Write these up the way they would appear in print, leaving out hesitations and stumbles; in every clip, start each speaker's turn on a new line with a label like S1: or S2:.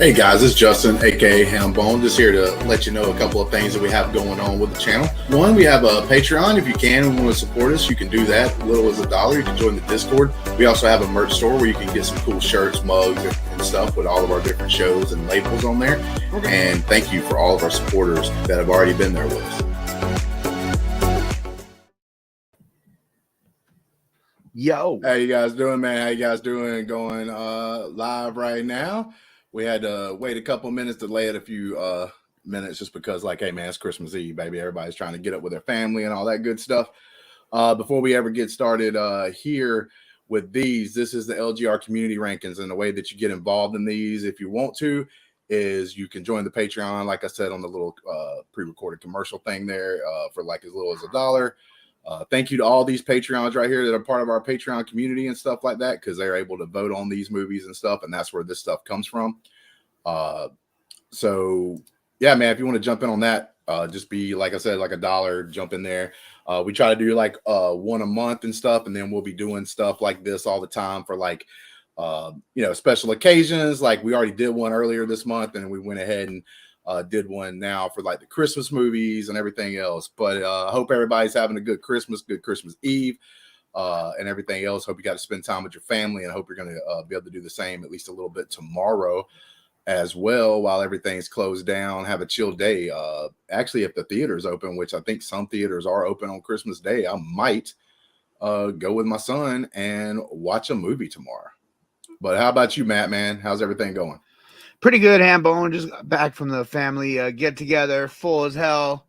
S1: Hey guys, it's Justin, aka Hambone, just here to let you know a couple of things that we have going on with the channel. One, we have a Patreon. If you can and want to support us, you can do that. As little as $1. You can join the Discord. We also have a merch store where you can get some cool shirts, mugs, and stuff with all of our different shows and labels on there. And thank you for all of our supporters that have already been there with us.
S2: Yo.
S1: How you guys doing, man? How you guys doing? Going live right now. We had to wait a couple minutes, delay it a few minutes just because, like, hey, man, it's Christmas Eve, baby. Everybody's trying to get up with their family and all that good stuff. Before we ever get started here with these, this is the LGR Community Rankings, and the way that you get involved in these, if you want to, is you can join the Patreon, like I said, on the little pre-recorded commercial thing there for like as little as $1. Thank you to all these Patreons right here that are part of our Patreon community and stuff like that, because they're able to vote on these movies and stuff, and that's where this stuff comes from. So yeah, man, if you want to jump in on that, just be, like I said, like $1, jump in there. We try to do like one a month and stuff, and then we'll be doing stuff like this all the time for like special occasions. Like we already did one earlier this month, and we went ahead and did one now for like the Christmas movies and everything else. But I hope everybody's having a good Christmas Eve, and everything else. Hope you got to spend time with your family, and I hope you're going to be able to do the same at least a little bit tomorrow as well, while everything's closed down. Have a chill day. Actually, if the theater's open, which I think some theaters are open on Christmas Day, I might go with my son and watch a movie tomorrow. But how about you, Matt, man? How's everything going?
S2: Pretty good, Hambone. Just got back from the family get together, full as hell,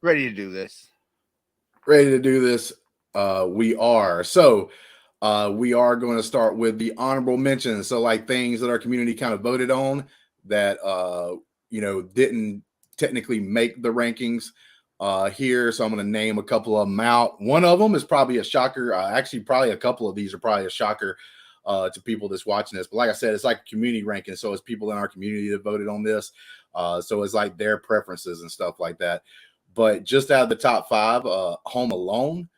S2: ready to do this.
S1: Ready to do this. We are. So we are going to start with the honorable mentions. So like things that our community kind of voted on that didn't technically make the rankings here. So I'm going to name a couple of them out. One of them is probably a shocker. Actually, probably a couple of these are probably a shocker to people that's watching this. But like I said, it's like a community ranking. So it's people in our community that voted on this. So it's like their preferences and stuff like that. But just out of the top 5, Home Alone,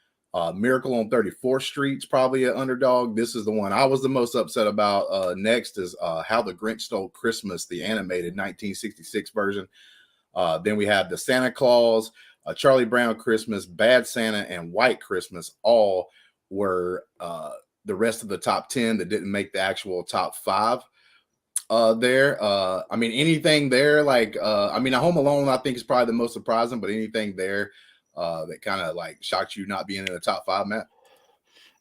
S1: Miracle on 34th Street's probably an underdog. This is the one I was the most upset about. Next is How the Grinch Stole Christmas, the animated 1966 version. Then we have The Santa Claus, Charlie Brown Christmas, Bad Santa, and White Christmas. All were the rest of the top 10 that didn't make the actual top 5 there. I mean, anything there, like, a Home Alone, I think is probably the most surprising, but anything there that kind of like shocked you not being in the top 5, Matt?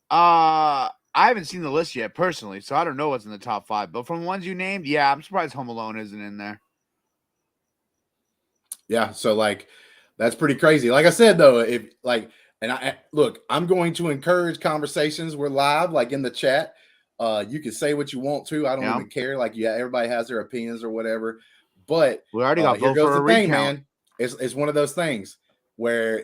S2: I haven't seen the list yet personally, so I don't know what's in the top 5, but from the ones you named, yeah, I'm surprised Home Alone isn't in there.
S1: Yeah, so like that's pretty crazy. Like I said, though, if like, and I'm going to encourage conversations. We're live, like in the chat. You can say what you want to. I don't even care. Like, yeah, everybody has their opinions or whatever. But
S2: we already got
S1: here
S2: vote
S1: goes
S2: for
S1: the
S2: a
S1: thing,
S2: recount.
S1: man. It's one of those things where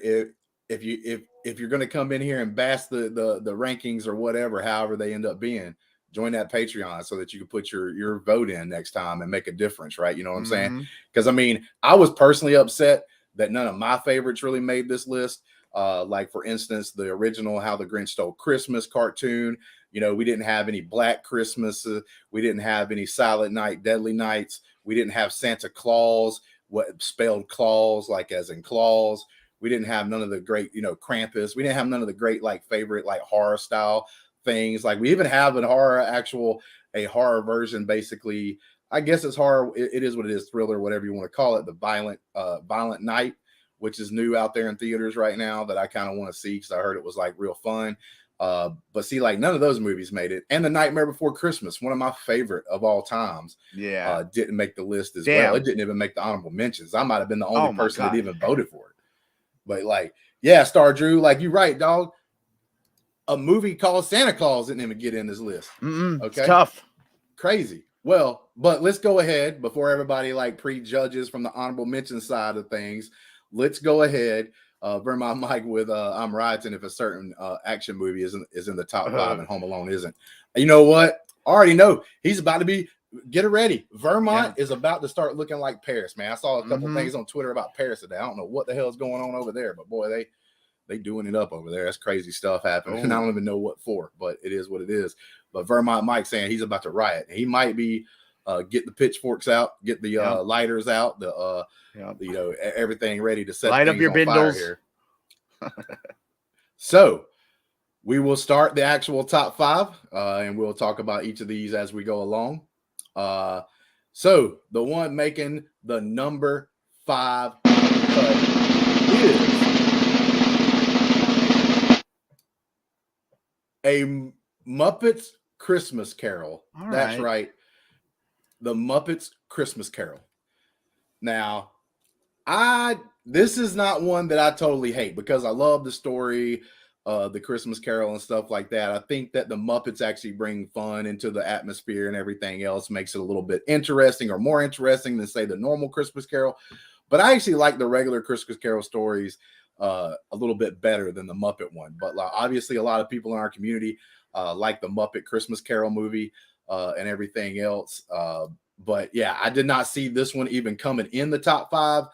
S1: if you're going to come in here and bash the rankings or whatever, however they end up being, join that Patreon so that you can put your vote in next time and make a difference, right? You know what I'm saying? Because I mean, I was personally upset that none of my favorites really made this list. Like, for instance, the original How the Grinch Stole Christmas cartoon. We didn't have any Black Christmas. We didn't have any Silent Night, Deadly Nights. We didn't have Santa Claus, what spelled claws, like as in claws. We didn't have none of the great, Krampus. We didn't have none of the great, like, favorite, like, horror style things. Like, we even have a horror version, basically. I guess it's horror. It is what it is, thriller, whatever you want to call it. The Violent Night, which is new out there in theaters right now, that I kind of want to see because I heard it was like real fun. But see, like, none of those movies made it. And The Nightmare Before Christmas, one of my favorite of all times, didn't make the list as well. It didn't even make the honorable mentions. I might have been the only person that even voted for it. But like, yeah, Star Drew, like, you're right, dog. A movie called Santa Claus didn't even get in this list. Okay,
S2: it's tough,
S1: crazy. Well, but let's go ahead before everybody like prejudges from the honorable mention side of things. Let's go ahead, burn my mic with I'm rioting if a certain action movie is in the top 5 and Home Alone isn't. You know what? I already know he's about to be. Get it ready. Vermont is about to start looking like Paris, man. I saw a couple things on Twitter about Paris today. I don't know what the hell is going on over there, but boy, they doing it up over there. That's crazy stuff happening. And I don't even know what for, but it is what it is. But Vermont Mike saying he's about to riot. He might be get the pitchforks out, get the
S2: Yep.
S1: lighters out, the
S2: Yep.
S1: you know, everything ready to set
S2: Light up
S1: things
S2: your
S1: on fire
S2: bindles.
S1: here. So we will start the actual top 5, and we'll talk about each of these as we go along. So the one making the number 5 cut is a Muppets Christmas Carol.
S2: All
S1: That's
S2: right.
S1: right. The Muppets Christmas Carol. Now, this is not one that I totally hate because I love the story, the Christmas Carol and stuff like that. I think that the Muppets actually bring fun into the atmosphere and everything else, makes it a little bit interesting or more interesting than say the normal Christmas Carol. But I actually like the regular Christmas Carol stories a little bit better than the Muppet one. But obviously, a lot of people in our community like the Muppet Christmas Carol movie and everything else. But yeah, I did not see this one even coming in the top 5.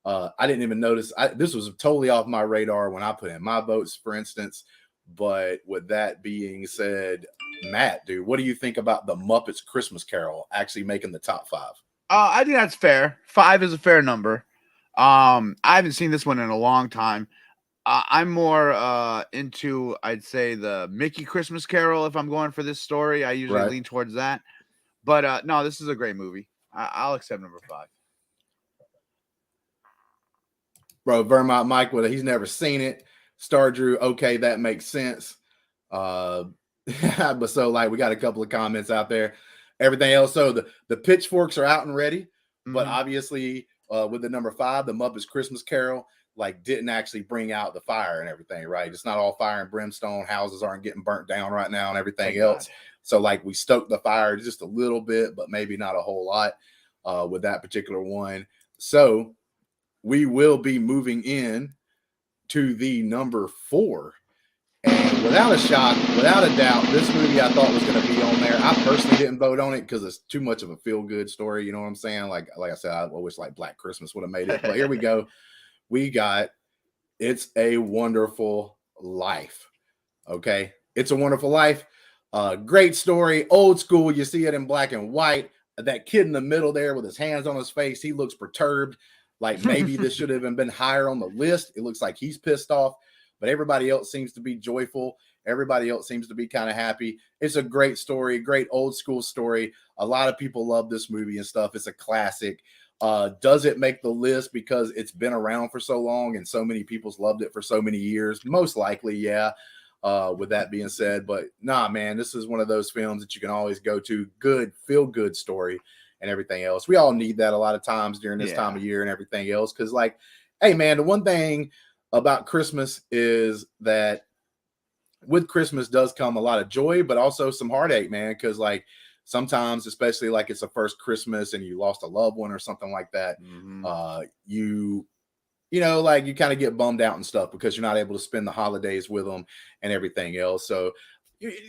S1: I didn't even notice. This was totally off my radar when I put in my votes, for instance. But with that being said, Matt, dude, what do you think about the Muppets Christmas Carol actually making the top 5?
S2: I think that's fair. 5 is a fair number. I haven't seen this one in a long time. I'm more into, I'd say, the Mickey Christmas Carol. If I'm going for this story, I usually lean towards that. But no, this is a great movie. I'll accept number 5.
S1: Bro, Vermont Mike, well, he's never seen it. Star Drew, okay, that makes sense. But so like we got a couple of comments out there. Everything else, so the pitchforks are out and ready, but obviously with the number 5, the Muppets Christmas Carol, like didn't actually bring out the fire and everything, right? It's not all fire and brimstone. Houses aren't getting burnt down right now and everything else. So like we stoked the fire just a little bit, but maybe not a whole lot with that particular one. So we will be moving in to the number 4. And without a shock, without a doubt, this movie I thought was going to be on there. I personally didn't vote on it because it's too much of a feel-good story. You know what I'm saying? Like I said, I wish like Black Christmas would have made it. But here we go. We got It's a Wonderful Life. Okay? It's a Wonderful Life. Great story. Old school. You see it in black and white. That kid in the middle there with his hands on his face, he looks perturbed. Like maybe this should have even been higher on the list. It looks like he's pissed off. But everybody else seems to be joyful. Everybody else seems to be kind of happy. It's a great story, great old school story. A lot of people love this movie and stuff. It's a classic. Does it make the list because it's been around for so long and so many people's loved it for so many years? Most likely, yeah. With that being said, but nah, man, this is one of those films that you can always go to. Good, feel good story and everything else. We all need that a lot of times during this time of year and everything else. Because like, hey, man, the one thing about Christmas is that with Christmas does come a lot of joy, but also some heartache, man. Because like sometimes, especially like it's the first Christmas and you lost a loved one or something like that, you know, like you kind of get bummed out and stuff because you're not able to spend the holidays with them and everything else. So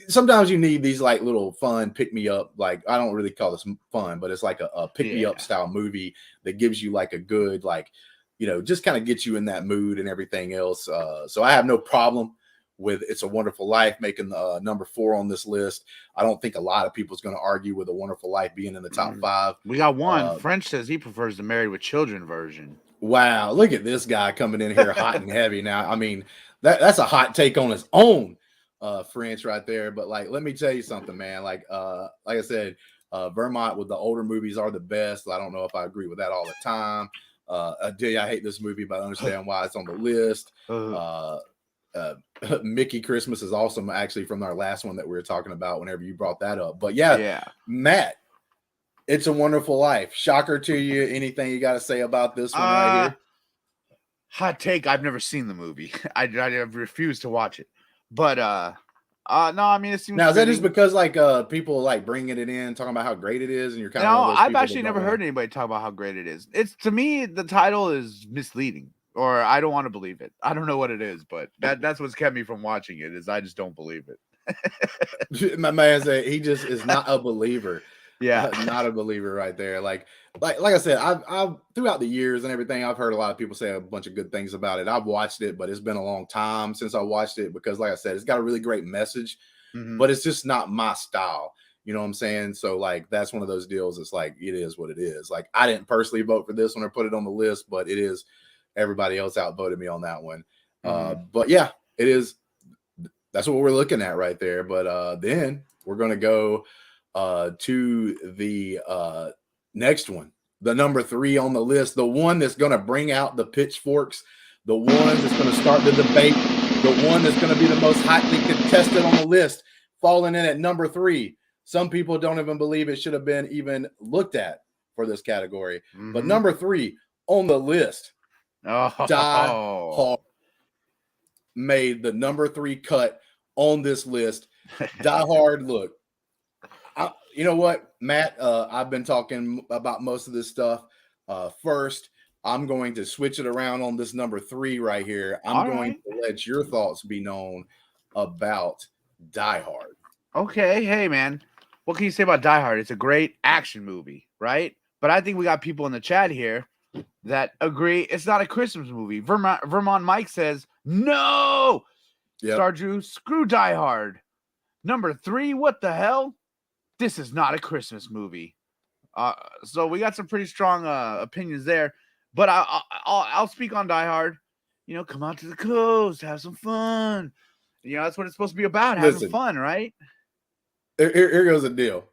S1: sometimes you need these like little fun pick me up. Like I don't really call this fun, but it's like a pick me up style movie that gives you like a good, like, you know, just kind of gets you in that mood and everything else. So I have no problem with It's a Wonderful Life making the number 4 on this list. I don't think a lot of people's going to argue with A Wonderful Life being in the top 5.
S2: We got one. French says he prefers the Married with Children version.
S1: Wow, look at this guy coming in here hot and heavy. Now, I mean, that's a hot take on its own, French right there. But like, let me tell you something, man. Like I said, Vermont with the older movies are the best. I don't know if I agree with that all the time. Adelia, I hate this movie, but I understand why it's on the list. Mickey Christmas is awesome, actually, from our last one that we were talking about whenever you brought that up. But yeah, Matt, It's a Wonderful Life. Shocker to you. Anything you got to say about this one right here?
S2: Hot take. I've never seen the movie. I refuse to watch it. But no, I mean, it seems.
S1: Now, is that just because like people like bringing it in, talking about how great it is, and you're kind of?
S2: No, I've actually never heard anybody talk about how great it is. It's, to me, the title is misleading, or I don't want to believe it. I don't know what it is, but that's what's kept me from watching it. Is I just don't believe it.
S1: My man said he just is not a believer.
S2: Yeah,
S1: not a believer right there. Like I said, I've throughout the years and everything, I've heard a lot of people say a bunch of good things about it. I've watched it, but it's been a long time since I watched it because, like I said, it's got a really great message, but it's just not my style. You know what I'm saying? So like that's one of those deals. It's like it is what it is. Like I didn't personally vote for this one or put it on the list, but it is everybody else outvoted me on that one. But yeah, it is. That's what we're looking at right there. But then we're gonna go to the next one, the number 3 on the list, the one that's gonna bring out the pitchforks, the one that's gonna start the debate, the one that's gonna be the most hotly contested on the list, falling in at number 3. Some people don't even believe it should have been even looked at for this category. But number 3 on the list, Die Hard made the number 3 cut on this list. Die Hard, look, you know what, Matt? I've been talking about most of this stuff. First, I'm going to switch it around on this number 3 right here. I'm going to let your thoughts be known about Die Hard.
S2: Okay, hey man, what can you say about Die Hard? It's a great action movie, right? But I think we got people in the chat here that agree it's not a Christmas movie. Vermont Mike says no. Star Drew, screw Die Hard. Number 3, what the hell? This is not a Christmas movie. So we got some pretty strong opinions there. But I'll speak on Die Hard. You know, come out to the coast, have some fun. You know, that's what it's supposed to be about, having fun, right?
S1: Here goes the deal.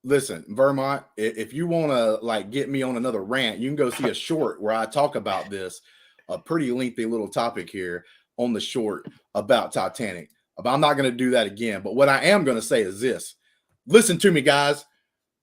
S1: Listen, Vermont, if you want to like get me on another rant, you can go see a short where I talk about this, a pretty lengthy little topic here on the short about Titanic. But I'm not going to do that again. But what I am going to say is this. Listen to me, guys.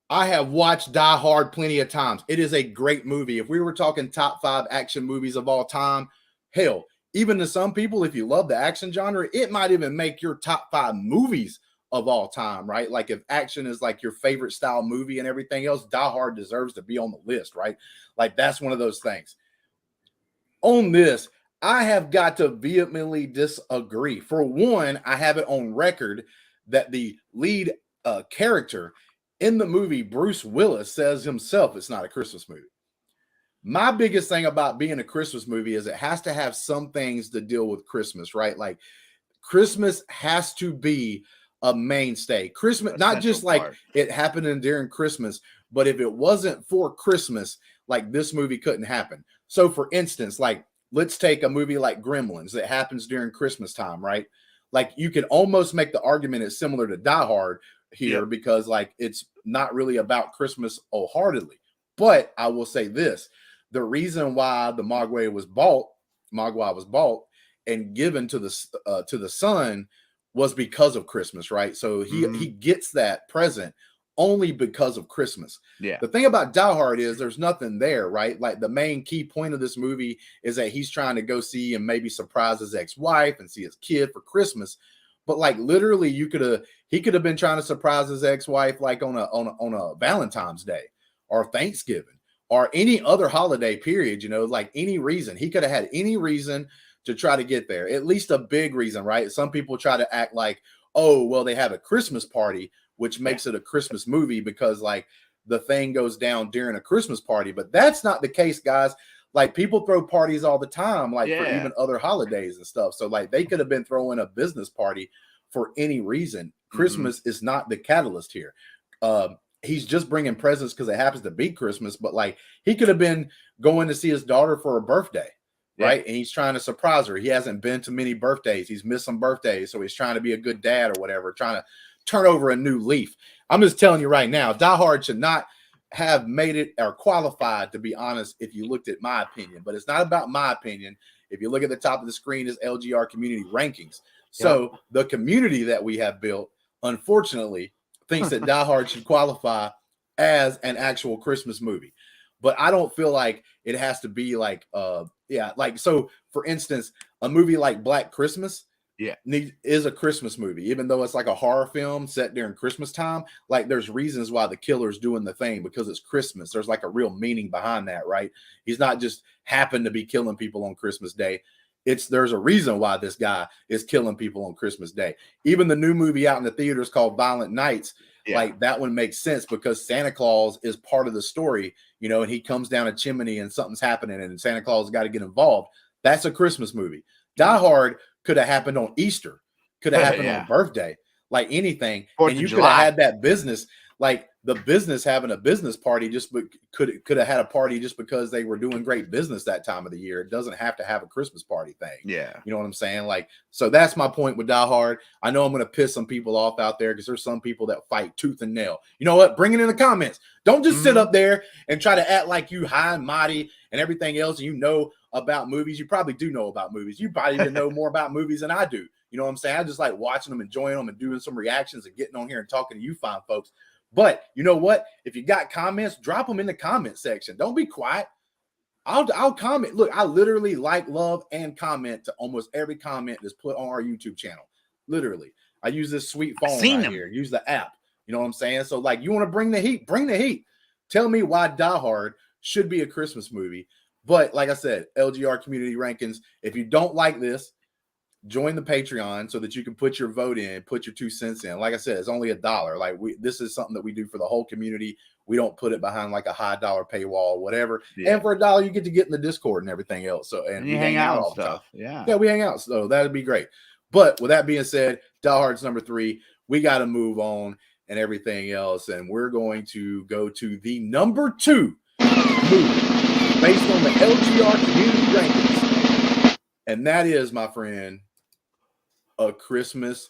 S1: I have watched Die Hard plenty of times. It is a great movie. If we were talking top 5 action movies of all time, hell, even to some people, if you love the action genre, it might even make your top 5 movies of all time, right? Like if action is like your favorite style movie and everything else, Die Hard deserves to be on the list, right? Like that's one of those things. On this, I have got to vehemently disagree. For one, I have it on record that the lead character in the movie, Bruce Willis, says himself it's not a Christmas movie. My biggest thing about being a Christmas movie is it has to have some things to deal with Christmas, right? Like Christmas has to be a mainstay. Christmas, not just like it happening during Christmas, but if it wasn't for Christmas, like this movie couldn't happen. So for instance, like let's take a movie like Gremlins that happens during Christmas time, right? Like you can almost make the argument it's similar to Die Hard here because like it's not really about Christmas wholeheartedly. But I will say this, the reason why the Mogwai was bought and given to the son was because of Christmas, right? So he gets that present only because of Christmas. Yeah. The thing about Die Hard is there's nothing there, right? Like the main key point of this movie is that he's trying to go see and maybe surprise his ex-wife and see his kid for Christmas. But like literally he could have been trying to surprise his ex-wife like on a Valentine's Day or Thanksgiving or any other holiday period, you know, like any reason. He could have had any reason to try to get there, at least a big reason, right? Some people try to act like, oh, well, they have a Christmas party, which makes it a Christmas movie because like the thing goes down during a Christmas party. But that's not the case, guys. Like people throw parties all the time, like for even other holidays and stuff. So like they could have been throwing a business party for any reason. Christmas is not the catalyst here. He's just bringing presents because it happens to be Christmas. But like he could have been going to see his daughter for her birthday. Right. And he's trying to surprise her. He hasn't been to many birthdays. He's missed some birthdays. So he's trying to be a good dad or whatever, trying to turn over a new leaf. I'm just telling you right now, Die Hard should not have made it or qualified, to be honest, if you looked at my opinion. But it's not about my opinion. If you look at the top of the screen, is LGR Community Rankings. So the community that we have built, unfortunately, thinks that Die Hard should qualify as an actual Christmas movie. But I don't feel like it has to be like, so for instance, a movie like Black Christmas is a Christmas movie, even though it's like a horror film set during Christmas time. Like there's reasons why the killer's doing the thing because it's Christmas. There's like a real meaning behind that, right? He's not just happened to be killing people on Christmas Day. There's a reason why this guy is killing people on Christmas Day. Even the new movie out in the theaters called Violent Nights, like that one makes sense because Santa Claus is part of the story, you know, and he comes down a chimney and something's happening and Santa Claus has got to get involved. That's a Christmas movie. Die Hard could have happened on Easter, could have happened on a birthday. like anything.
S2: 4th
S1: And
S2: of
S1: you could have
S2: July.
S1: had that business, like the business having a business party, could have had a party just because they were doing great business that time of the year. It doesn't have to have a Christmas party thing.
S2: Yeah.
S1: You know what I'm saying? Like, so that's my point with Die Hard. I know I'm going to piss some people off out there because there's some people that fight tooth and nail. You know what? Bring it in the comments. Don't just sit up there and try to act like you high and mighty and everything else. And you know about movies. You probably do know about movies. You probably even know more about movies than I do. You know what I'm saying? I just like watching them, enjoying them, and doing some reactions and getting on here and talking to you fine folks. But you know what? If you got comments, drop them in the comment section. Don't be quiet. I'll comment. Look, I literally like, love, and comment to almost every comment that's put on our YouTube channel. Literally. I use this sweet phone right here. Use the app. You know what I'm saying? So, like, you want to bring the heat? Bring the heat. Tell me why Die Hard should be a Christmas movie. But like I said, LGR Community Rankings, if you don't like this, join the Patreon so that you can put your vote in, put your 2 cents in. Like I said, it's only $1. Like this is something that we do for the whole community. We don't put it behind like a high dollar paywall or whatever. Yeah. And for $1, you get to get in the Discord and everything else. So and
S2: you hang out all the time.
S1: Yeah, we hang out. So that'd be great. But with that being said, Die Hard's number 3. We got to move on and everything else. And we're going to go to the number 2 movie based on the LGR Community Rankings. And that is, my friend, A Christmas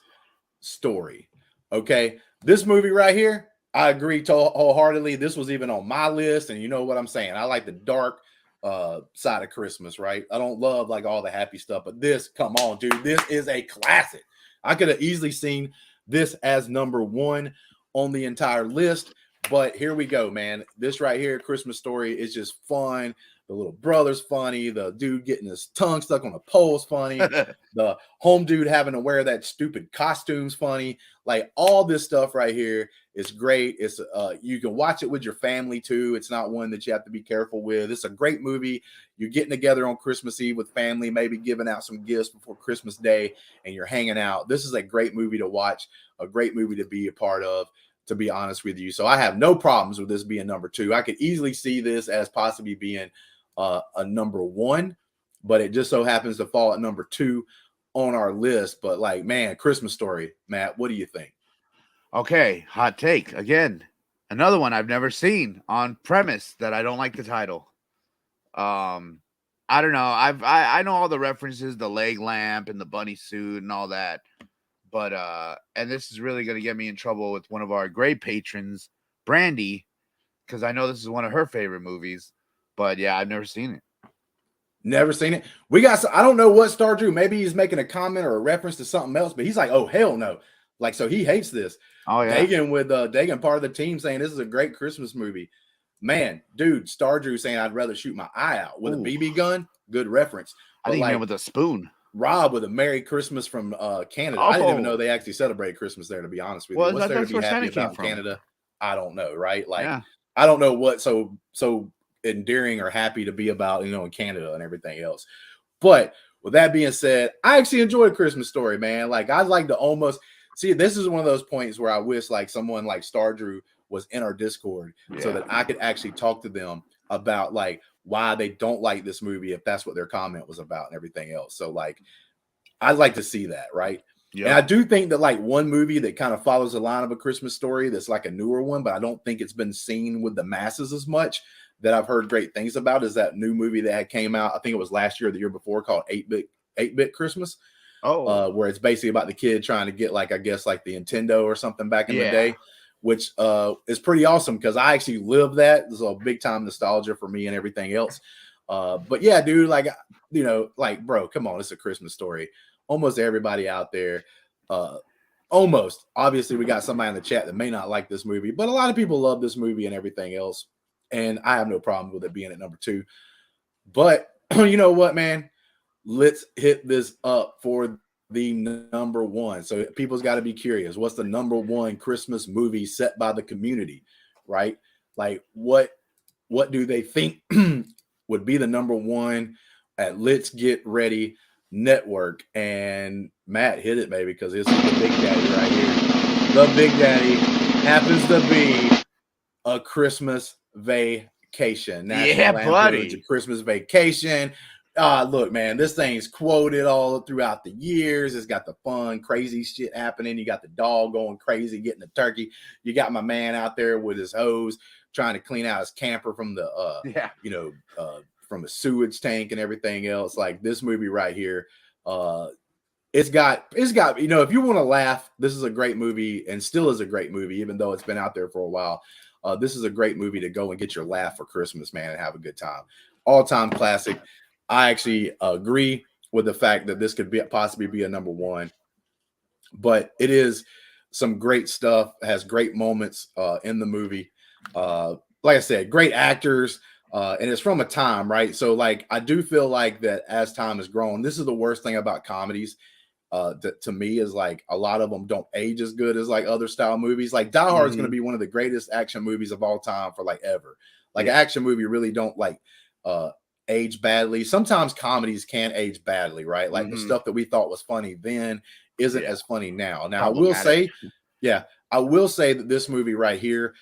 S1: Story. Okay, this movie right here, I agree wholeheartedly. This was even on my list, and you know what I'm saying. I like the dark side of Christmas, right? I don't love like all the happy stuff, but this, come on, dude, this is a classic. I could have easily seen this as number 1 on the entire list, but here we go, man. This right here, Christmas Story, is just fun. The little brother's funny. The dude getting his tongue stuck on a pole's funny. The home dude having to wear that stupid costume's funny. Like all this stuff right here is great. It's you can watch it with your family too. It's not one that you have to be careful with. It's a great movie. You're getting together on Christmas Eve with family, maybe giving out some gifts before Christmas Day, and you're hanging out. This is a great movie to watch, a great movie to be a part of, to be honest with you. So I have no problems with this being number 2. I could easily see this as possibly being a number 1, but it just so happens to fall at number 2 on our list. But like, man, Christmas Story, Matt, what do you think?
S2: Okay, hot take again. Another one I've never seen, on premise that I don't like the title. I don't know. I know all the references, the leg lamp and the bunny suit and all that. But and this is really gonna get me in trouble with one of our great patrons, Brandi, because I know this is one of her favorite movies. But yeah, I've never seen it.
S1: Never seen it. We got, I don't know what Star Drew. Maybe he's making a comment or a reference to something else, but he's like, oh, hell no. Like, so he hates this.
S2: Oh, yeah.
S1: Dagan, part of the team, saying this is a great Christmas movie. Man, dude, Star Drew saying I'd rather shoot my eye out with a BB gun. Good reference.
S2: I think like, with a spoon.
S1: Rob with a Merry Christmas from Canada. I didn't even know they actually celebrate Christmas there, to be honest with you. What's there to be happy about in Canada? I don't know, right? Like, I don't know what so endearing or happy to be about, you know, in Canada and everything else. But with that being said, I actually enjoyed Christmas Story, man. Like, I'd like to almost see, this is one of those points where I wish like someone like Star Drew was in our Discord so that I could actually talk to them about like why they don't like this movie, if that's what their comment was about and everything else. So like, I'd like to see that, right? Yeah. And I do think that like one movie that kind of follows the line of A Christmas Story that's like a newer one, but I don't think it's been seen with the masses as much, that I've heard great things about, is that new movie that had came out, I think it was last year or the year before, called 8-Bit Christmas. Oh, where it's basically about the kid trying to get like, I guess like the Nintendo or something back in the day, which is pretty awesome because I actually lived that. This is a big time nostalgia for me and everything else. But yeah, dude, like, you know, like, bro, come on, it's A Christmas Story. Almost everybody out there, almost, obviously we got somebody in the chat that may not like this movie, but a lot of people love this movie and everything else. And I have no problem with it being at number 2. But you know what, man? Let's hit this up for the number 1. So people's got to be curious. What's the number 1 Christmas movie set by the community, right? Like, what do they think would be the number 1 at Let's Get Ready Network? And Matt, hit it, baby, because it's the Big Daddy right here. The Big Daddy happens to be A Christmas Vacation. National Lampoon's A Christmas Vacation. Look, man, this thing's quoted all throughout the years. It's got the fun, crazy shit happening. You got the dog going crazy, getting the turkey. You got my man out there with his hose trying to clean out his camper from the, from the sewage tank and everything else. Like this movie right here, it's got, you know, if you want to laugh, this is a great movie and still is a great movie, even though it's been out there for a while. This is a great movie to go and get your laugh for Christmas, man, and have a good time. All-time classic. I actually agree with the fact that this could possibly be a number one, but it is some great stuff. Has great moments in the movie. Like I said, great actors, and it's from a time, right? So, like, I do feel like that as time has grown, this is the worst thing about comedies. To me, is like a lot of them don't age as good as like other style movies. Like Die Hard is going to be one of the greatest action movies of all time for like ever. Like an action movie really don't like age badly. Sometimes comedies can age badly, right? Like the stuff that we thought was funny then isn't as funny now. Now I will say that this movie right here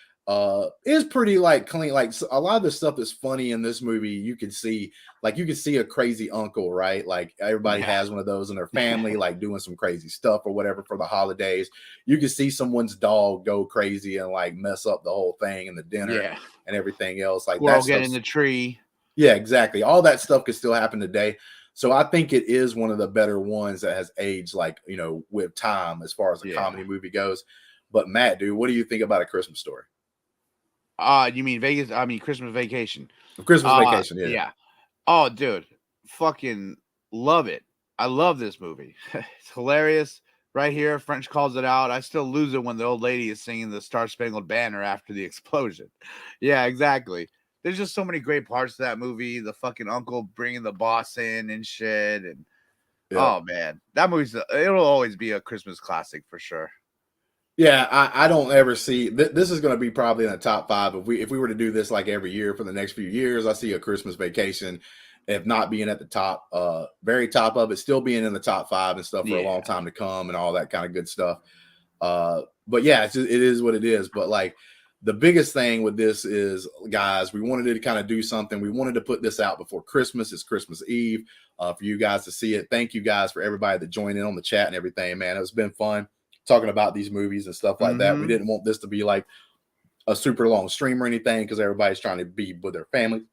S1: is pretty like clean. Like a lot of the stuff that's funny in this movie, you can see a crazy uncle, right? Like everybody has one of those in their family, like doing some crazy stuff or whatever for the holidays. You can see someone's dog go crazy and like mess up the whole thing and the dinner and everything else. Like
S2: that get in the tree.
S1: Yeah, exactly. All that stuff could still happen today. So I think it is one of the better ones that has aged, like, you know, with time as far as a comedy movie goes. But Matt, dude, what do you think about A Christmas Story?
S2: You mean Vegas? I mean Christmas Vacation.
S1: Christmas Vacation,
S2: yeah. Oh, dude, fucking love it. I love this movie. It's hilarious. Right here, French calls it out. I still lose it when the old lady is singing the Star Spangled Banner after the explosion. Yeah, exactly. There's just so many great parts to that movie. The fucking uncle bringing the boss in and shit. And oh, man, that it'll always be a Christmas classic for sure.
S1: Yeah, I don't ever see this is going to be probably in the top 5 if we were to do this like every year for the next few years. I see A Christmas Vacation, if not being at the top, very top of it, still being in the top 5 and stuff for a long time to come and all that kind of good stuff. But yeah, it is what it is. But like the biggest thing with this is, guys, we wanted to kind of do something. We wanted to put this out before Christmas. It's Christmas Eve for you guys to see it. Thank you guys for everybody that joined in on the chat and everything, man. It's been fun talking about these movies and stuff like that. We didn't want this to be like a super long stream or anything because everybody's trying to be with their family,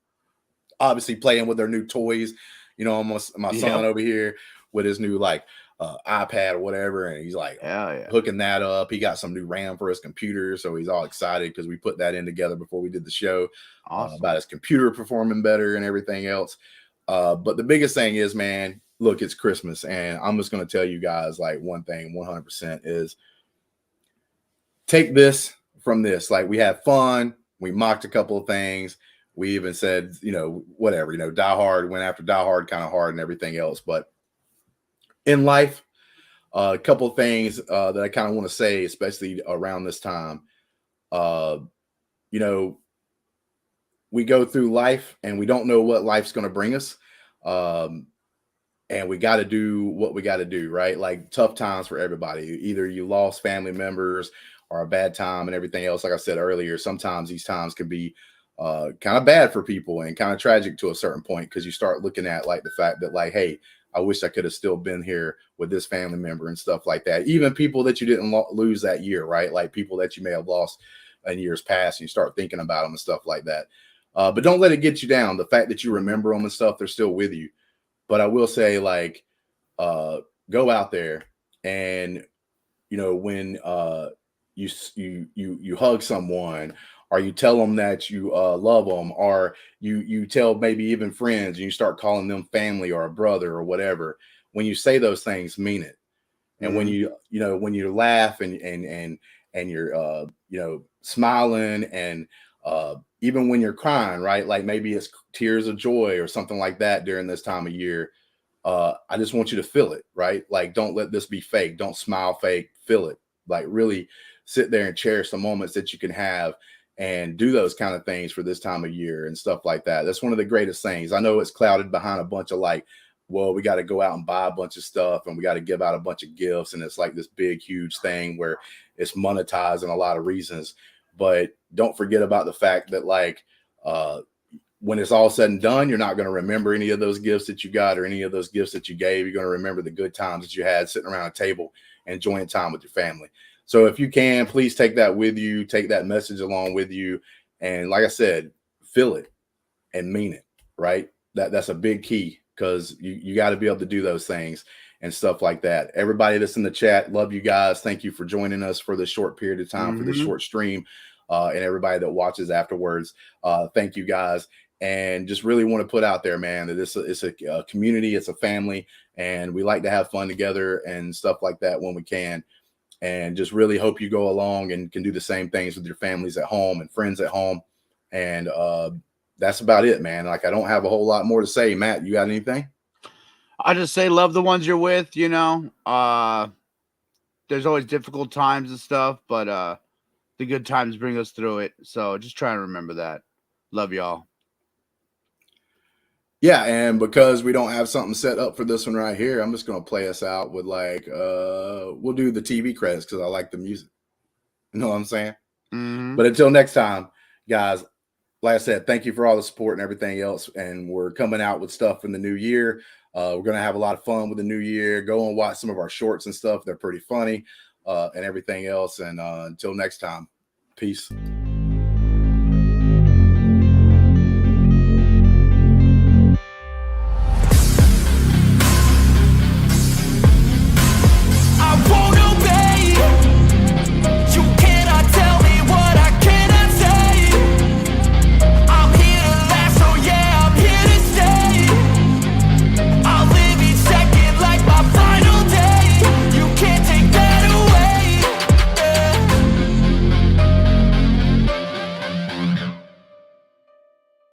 S1: obviously playing with their new toys. You know, my son over here with his new like iPad or whatever, and he's like hooking that up. He got some new RAM for his computer, so he's all excited because we put that in together before we did the show about his computer performing better and everything else. But the biggest thing is, man, look, it's Christmas, and I'm just going to tell you guys like one thing 100% is take this from this. Like, we had fun. We mocked a couple of things. We even said, you know, whatever, you know, Die Hard, went after Die Hard kind of hard and everything else. But in life, a couple of things that I kind of want to say, especially around this time, you know, we go through life and we don't know what life's going to bring us. And we got to do what we got to do, right? Like tough times for everybody. Either you lost family members or a bad time and everything else. Like I said earlier, sometimes these times can be kind of bad for people and kind of tragic to a certain point because you start looking at like the fact that like, hey, I wish I could have still been here with this family member and stuff like that. Even people that you didn't lose that year, right? Like people that you may have lost in years past, and you start thinking about them and stuff like that. But don't let it get you down. The fact that you remember them and stuff, they're still with you. But I will say, like, go out there and, you know, when you hug someone, or you tell them that you love them, or you tell maybe even friends, and you start calling them family or a brother or whatever. When you say those things, mean it. And when you laugh and you're you know, smiling, and even when you're crying, right? Like maybe it's tears of joy or something like that during this time of year. I just want you to feel it, right? Like, don't let this be fake. Don't smile fake. Feel it. Like, really sit there and cherish the moments that you can have and do those kind of things for this time of year and stuff like that. That's one of the greatest things. I know it's clouded behind a bunch of like, well, we got to go out and buy a bunch of stuff and we got to give out a bunch of gifts. And it's like this big, huge thing where it's monetized in a lot of reasons. But don't forget about the fact that like, when it's all said and done, you're not going to remember any of those gifts that you got or any of those gifts that you gave. You're going to remember the good times that you had sitting around a table and enjoying time with your family. So if you can, please take that with you, take that message along with you. And like I said, feel it and mean it, right? That's a big key, because you got to be able to do those things and stuff like that. Everybody that's in the chat, love you guys. Thank you for joining us for this short period of time, for this short stream, and everybody that watches afterwards. Thank you guys. And just really want to put out there, man, that it's a community, it's a family, and we like to have fun together and stuff like that when we can. And just really hope you go along and can do the same things with your families at home and friends at home. And that's about it, man. Like, I don't have a whole lot more to say. Matt, you got anything?
S2: I just say love the ones you're with, you know. There's always difficult times and stuff, but the good times bring us through it. So just try and remember that. Love y'all.
S1: Yeah, and because we don't have something set up for this one right here, I'm just going to play us out with, like, we'll do the TV credits because I like the music. You know what I'm saying? But until next time, guys, like I said, thank you for all the support and everything else. And we're coming out with stuff in the new year. We're going to have a lot of fun with the new year. Go and watch some of our shorts and stuff. They're pretty funny and everything else. And until next time, peace.